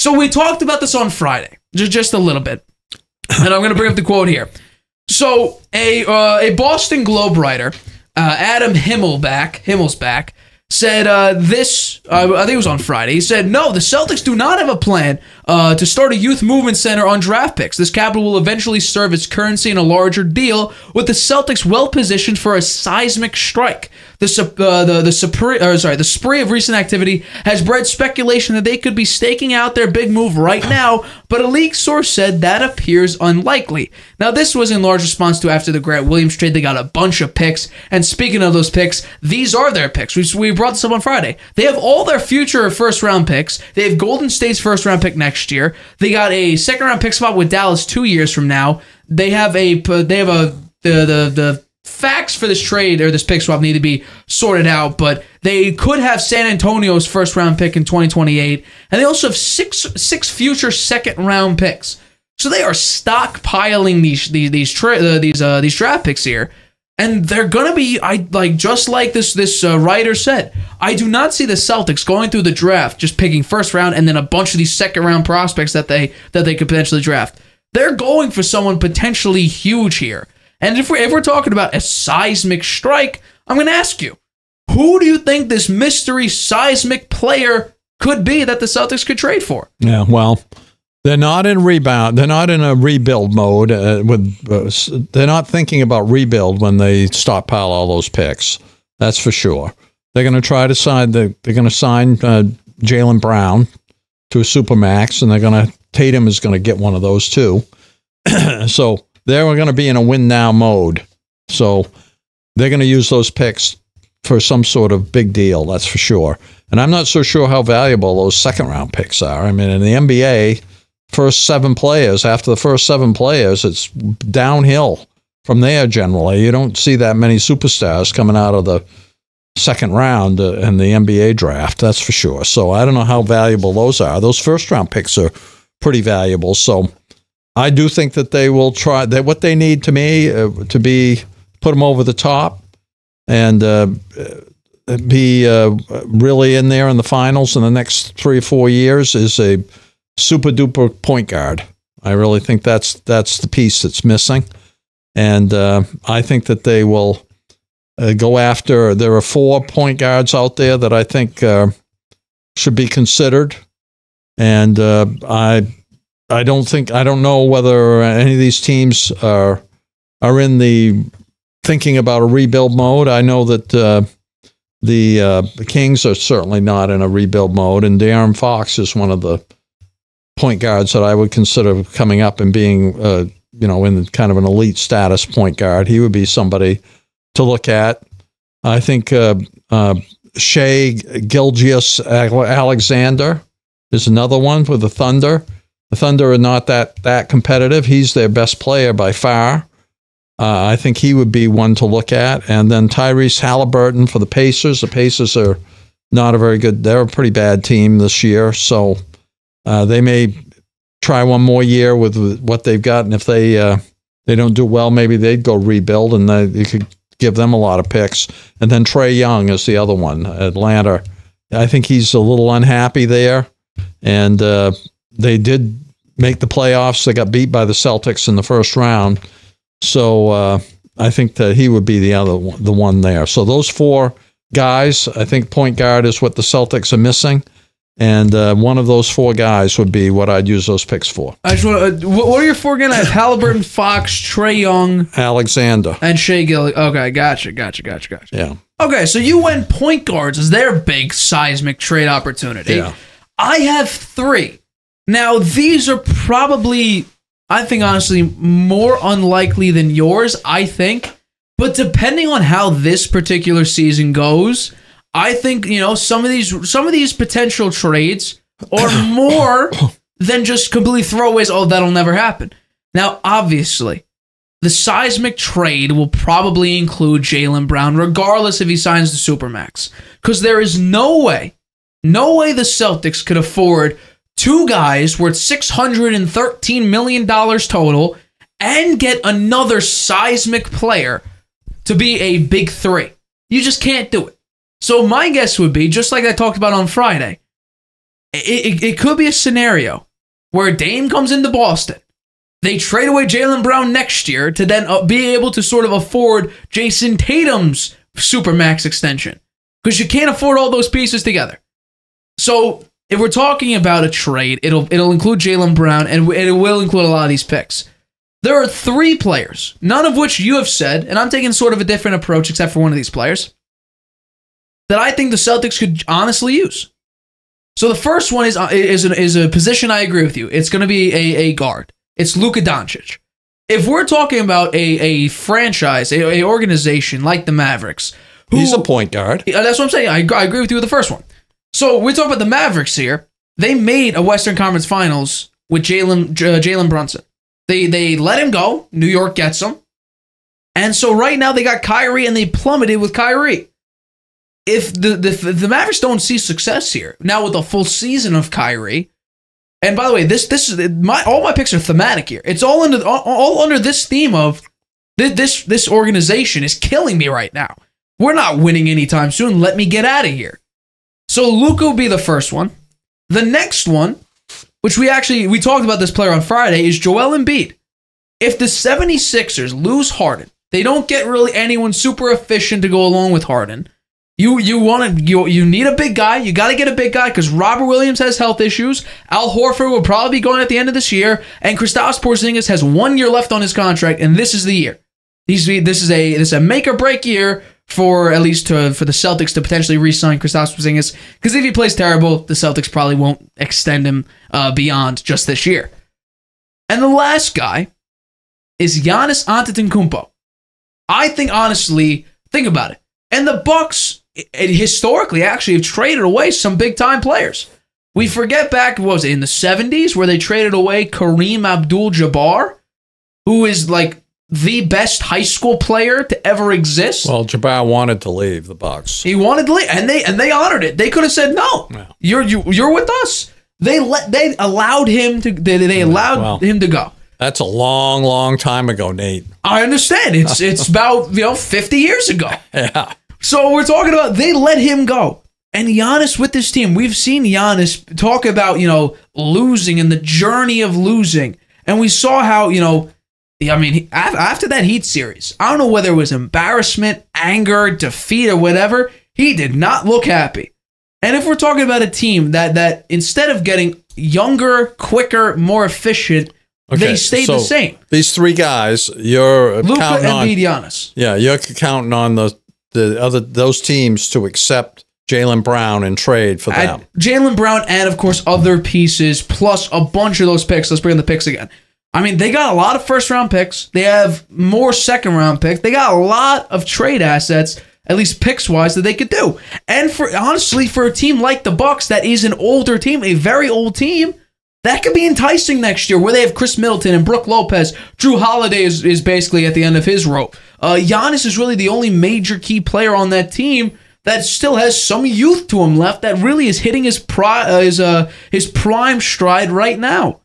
So we talked about this on Friday, just a little bit. And I'm going to bring up the quote here. So a Boston Globe writer, Adam Himmelsback, said this, I think it was on Friday. He said, no, the Celtics do not have a plan to start a youth movement center on draft picks. This capital will eventually serve as currency in a larger deal, with the Celtics well positioned for a seismic strike. The spree of recent activity has bred speculation that they could be staking out their big move right now, but a league source said that appears unlikely. Now, this was in large response to after the Grant Williams trade, they got a bunch of picks, and speaking of those picks, these are their picks. We brought this up on Friday. They have all their future first-round picks. They have Golden State's first-round pick next year. They got a second-round pick spot with Dallas 2 years from now. The facts for this trade or this pick swap need to be sorted out, but they could have San Antonio's first-round pick in 2028, and they also have six future second-round picks. So they are stockpiling these draft picks here, and they're gonna be just like this writer said. I do not see the Celtics going through the draft just picking first round and then a bunch of these second-round prospects that they could potentially draft. They're going for someone potentially huge here. And if we're talking about a seismic strike, I'm going to ask you, who do you think this mystery seismic player could be that the Celtics could trade for? Yeah, well, they're not in rebound. They're not in a rebuild mode. They're not thinking about rebuild when they stockpile all those picks. That's for sure. They're going to try to sign. They're going to sign Jaylen Brown to a supermax, and Tatum is going to get one of those too. So they're going to be in a win now mode. So they're going to use those picks for some sort of big deal, that's for sure. And I'm not so sure how valuable those second round picks are. I mean, in the NBA, first 7 players, after the first 7 players, it's downhill from there generally. You don't see that many superstars coming out of the second round in the NBA draft, that's for sure. So I don't know how valuable those are. Those first round picks are pretty valuable. So I do think that they will try that. What they need to me to be put them over the top and be really in there in the finals in the next 3 or 4 years is a super duper point guard. I really think that's the piece that's missing, and I think that they will go after. There are 4 point guards out there that I think should be considered, and I don't know whether any of these teams are in the thinking about a rebuild mode. I know that the Kings are certainly not in a rebuild mode, and De'Aaron Fox is one of the point guards that I would consider coming up and being, in kind of an elite status point guard. He would be somebody to look at. I think Shai Gilgeous-Alexander is another one for the Thunder. The Thunder are not that competitive. He's their best player by far. I think he would be one to look at. And then Tyrese Halliburton for the Pacers. The Pacers are not a very good. They're a pretty bad team this year. So they may try one more year with what they've got. And if they don't do well, maybe they'd go rebuild, and you could give them a lot of picks. And then Trae Young is the other one, Atlanta. I think he's a little unhappy there. And they did make the playoffs. They got beat by the Celtics in the first round. So I think that he would be the one there. So those 4 guys, I think point guard is what the Celtics are missing. And one of those 4 guys would be what I'd use those picks for. I just want what are your 4 again? I have Halliburton, Fox, Trae Young, Alexander, and Shai Gilgeous. Okay, gotcha. Yeah. Okay, so you went point guards as their big seismic trade opportunity. Yeah. I have 3. Now, these are probably, I think, honestly, more unlikely than yours, I think. But depending on how this particular season goes, I think, some of these potential trades are more than just completely throwaways. Oh, that'll never happen. Now, obviously, the seismic trade will probably include Jaylen Brown, regardless if he signs the Supermax. Because there is no way the Celtics could afford 2 guys worth $613 million total and get another seismic player to be a big 3. You just can't do it. So my guess would be, just like I talked about on Friday, it could be a scenario where Dame comes into Boston. They trade away Jaylen Brown next year to then be able to sort of afford Jason Tatum's Supermax extension. Because you can't afford all those pieces together. So if we're talking about a trade, it'll include Jaylen Brown, and it will include a lot of these picks. There are 3 players, none of which you have said, and I'm taking sort of a different approach except for one of these players, that I think the Celtics could honestly use. So the first one is a position I agree with you. It's going to be a guard. It's Luka Doncic. If we're talking about a franchise, a organization like the Mavericks, he's a point guard. That's what I'm saying. I agree with you with the first one. So we're talking about the Mavericks here. They made a Western Conference Finals with Jalen Brunson. They let him go. New York gets him. And so right now they got Kyrie, and they plummeted with Kyrie. If the Mavericks don't see success here, now with a full season of Kyrie, and by the way, this is all my picks are thematic here. It's all under this theme of this organization is killing me right now. We're not winning anytime soon. Let me get out of here. So Luka will be the first one. The next one, which we talked about this player on Friday, is Joel Embiid. If the 76ers lose Harden, they don't get really anyone super efficient to go along with Harden. You need a big guy. You got to get a big guy because Robert Williams has health issues. Al Horford will probably be going at the end of this year, and Kristaps Porzingis has 1 year left on his contract, and this is the year. This is a make or break year for at least for the Celtics to potentially re-sign Kristaps Porzingis, because if he plays terrible, the Celtics probably won't extend him beyond just this year. And the last guy is Giannis Antetokounmpo. I think, honestly, think about it. And the Bucks, historically, actually have traded away some big-time players. We forget back, what was it, in the 70s, where they traded away Kareem Abdul-Jabbar, who is like the best high school player to ever exist. Well, Jabbar wanted to leave the Bucks. He wanted to leave, and they honored it. They could have said no. Yeah. You're with us. They allowed him to. They allowed him to go. That's a long, long time ago, Nate. I understand. It's about 50 years ago. Yeah. So we're talking about they let him go. And Giannis with this team, we've seen Giannis talk about, losing and the journey of losing. And we saw how, after that Heat series, I don't know whether it was embarrassment, anger, defeat, or whatever, he did not look happy. And if we're talking about a team that instead of getting younger, quicker, more efficient, they stayed the same. These 3 guys, you're Luka, counting on Embiid, Giannis. Yeah, you're counting on those teams to accept Jaylen Brown and trade for them. Jaylen Brown and, of course, other pieces, plus a bunch of those picks. Let's bring in the picks again. I mean, they got a lot of first-round picks. They have more second-round picks. They got a lot of trade assets, at least picks-wise, that they could do. And honestly, for a team like the Bucks, that is an older team, a very old team, that could be enticing next year, where they have Chris Middleton and Brook Lopez. Drew Holiday is basically at the end of his rope. Giannis is really the only major key player on that team that still has some youth to him left, that really is hitting his prime stride right now.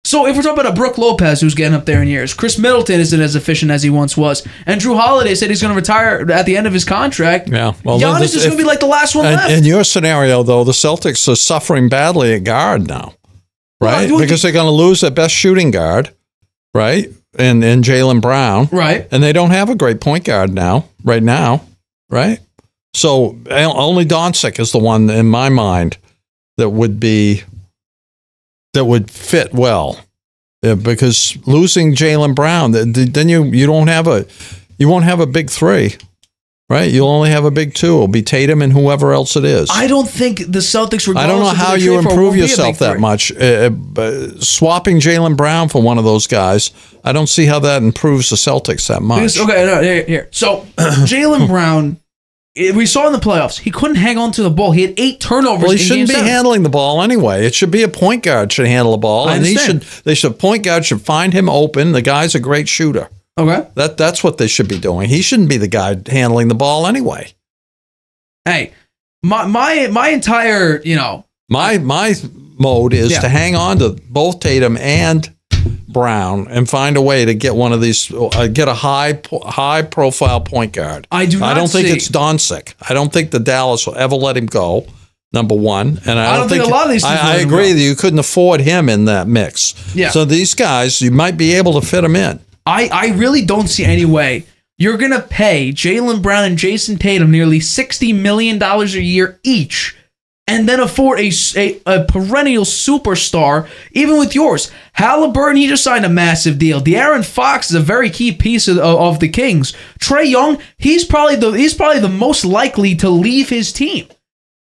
So if we're talking about a Brook Lopez who's getting up there in years, Chris Middleton isn't as efficient as he once was, and Drew Holiday said he's going to retire at the end of his contract. Yeah, well, Giannis is going to be like the last one left. In your scenario, though, the Celtics are suffering badly at guard now. Right, because they're going to lose their best shooting guard, right, and Jaylen Brown, right, and they don't have a great point guard right now, right. So only Doncic is the one in my mind that would fit well, because losing Jaylen Brown, then you won't have a big 3. Right, you'll only have a big 2. It'll be Tatum and whoever else it is. I don't think the Celtics. I don't know how you improve yourself that much. Swapping Jaylen Brown for one of those guys, I don't see how that improves the Celtics that much. Here. So Jaylen Brown, we saw in the playoffs, he couldn't hang on to the ball. He had 8 turnovers. Well, he shouldn't be handling the ball anyway. It should be a point guard should handle the ball, and point guard should find him open. The guy's a great shooter. Okay. That's what they should be doing. He shouldn't be the guy handling the ball anyway. Hey, my entire, My mode is to hang on to both Tatum and Brown and find a way to get one of these, get a high profile point guard. I don't think it's Doncic. I don't think the Dallas will ever let him go. number one. And I don't think a lot of these teams I agree that you couldn't afford him in that mix. Yeah. So these guys, you might be able to fit them in. I really don't see any way you're going to pay Jaylen Brown and Jason Tatum nearly $60 million a year each and then afford a perennial superstar, even with yours. Halliburton, he just signed a massive deal. De'Aaron Fox is a very key piece of the Kings. Trae Young, he's probably the most likely to leave his team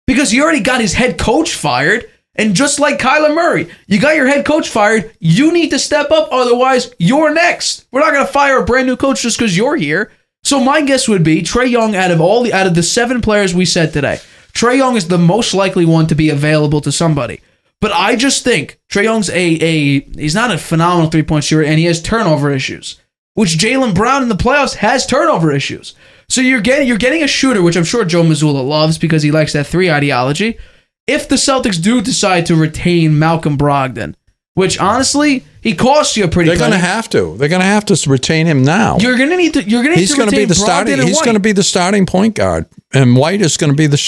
because he already got his head coach fired. And just like Kyler Murray, you got your head coach fired. You need to step up, otherwise you're next. We're not going to fire a brand new coach just because you're here. So my guess would be Trae Young, out of the 7 players we said today, Trae Young is the most likely one to be available to somebody. But I just think Trae Young's he's not a phenomenal three-point shooter, and he has turnover issues, which Jaylen Brown in the playoffs has turnover issues. So you're getting a shooter, which I'm sure Joe Mazzulla loves because he likes that 3 ideology. If the Celtics do decide to retain Malcolm Brogdon, which honestly, he costs you a pretty. They're going to have to. They're going to have to retain him now. You're going to need to. He's going to be the starting. He's going to be the starting point guard, and White is going to be the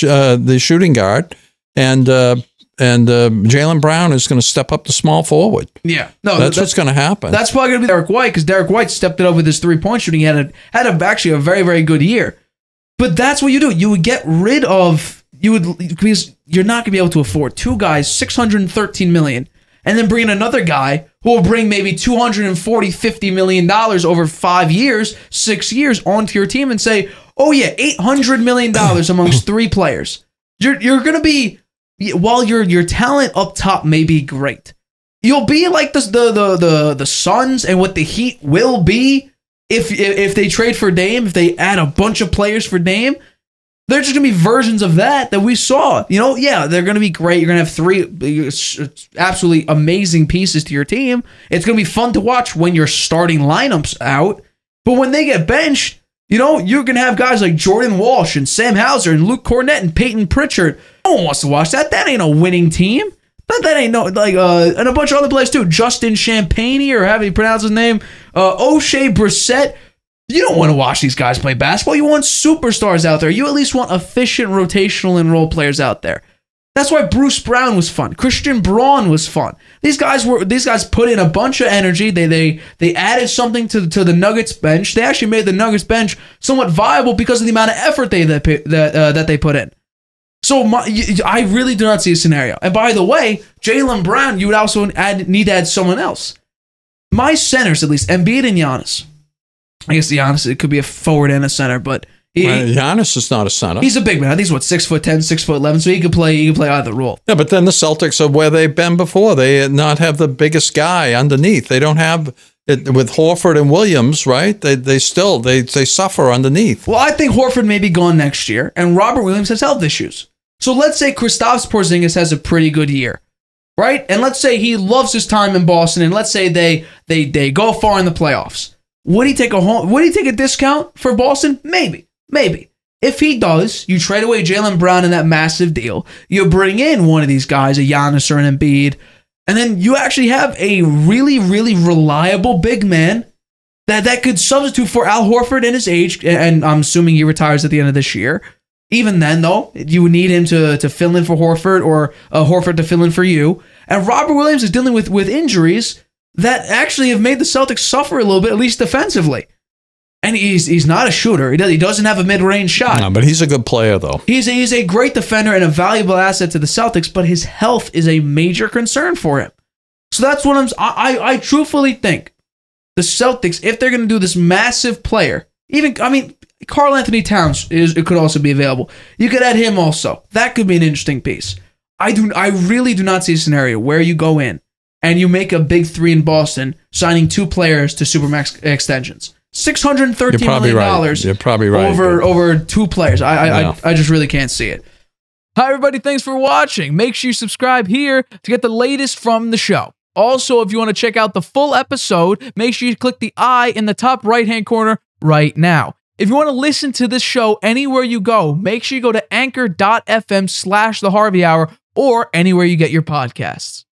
shooting guard, and Jaylen Brown is going to step up to small forward. Yeah, no, that's what's going to happen. That's probably going to be Derek White because Derek White stepped it up with his 3-point shooting. He had actually a very, very good year. But that's what you do. You would get rid of because you're not going to be able to afford 2 guys, $613 million. And then bring in another guy who will bring maybe $240-50 million over 5 years, 6 years onto your team and say, oh yeah, $800 million amongst 3 players. You're going to be, while your talent up top may be great, you'll be like the Suns and what the Heat will be if they trade for Dame, if they add a bunch of players for Dame. They're just going to be versions of that we saw. Yeah, they're going to be great. You're going to have 3 absolutely amazing pieces to your team. It's going to be fun to watch when your starting lineup's out. But when they get benched, you're going to have guys like Jordan Walsh and Sam Hauser and Luke Cornett and Peyton Pritchard. No one wants to watch that. That ain't a winning team. That ain't no, and a bunch of other players too. Justin Champagne, or however you pronounce his name. O'Shea Brissett. You don't want to watch these guys play basketball. You want superstars out there. You at least want efficient rotational and role players out there. That's why Bruce Brown was fun. Christian Braun was fun. These guys put in a bunch of energy. They added something to the Nuggets bench. They actually made the Nuggets bench somewhat viable because of the amount of effort that they put in. So I really do not see a scenario. And by the way, Jaylen Brown, you would also need to add someone else. My centers, at least, Embiid and Giannis. I guess Giannis, it could be a forward and a center, but Giannis is not a center. He's a big man. I think he's 6'10", 6'11", so he could play either role. Yeah, but then the Celtics are where they've been before. They not have the biggest guy underneath. They don't have it with Horford and Williams, right? They suffer underneath. Well, I think Horford may be gone next year, and Robert Williams has health issues. So let's say Kristaps Porzingis has a pretty good year, right? And let's say he loves his time in Boston, and let's say they go far in the playoffs. Would he take a discount for Boston? Maybe. If he does, you trade away Jaylen Brown in that massive deal. You bring in one of these guys, a Giannis or an Embiid, and then you actually have a really, really reliable big man that could substitute for Al Horford in his age, and I'm assuming he retires at the end of this year. Even then, though, you would need him to fill in for Horford or Horford to fill in for you. And Robert Williams is dealing with injuries that actually have made the Celtics suffer a little bit, at least defensively. And he's not a shooter. He doesn't have a mid-range shot. No, but he's a good player, though. He's a great defender and a valuable asset to the Celtics, but his health is a major concern for him. So that's what I truthfully think the Celtics, if they're going to do this massive player, Karl Anthony Towns could also be available. You could add him also. That could be an interesting piece. I really do not see a scenario where you go in and you make a big 3 in Boston, signing 2 players to supermax extensions. $613 million. You're probably right. Over 2 players. I just really can't see it. Hi, everybody. Thanks for watching. Make sure you subscribe here to get the latest from the show. Also, if you want to check out the full episode, make sure you click the I in the top right-hand corner right now. If you want to listen to this show anywhere you go, make sure you go to anchor.fm/The Harvey Hour or anywhere you get your podcasts.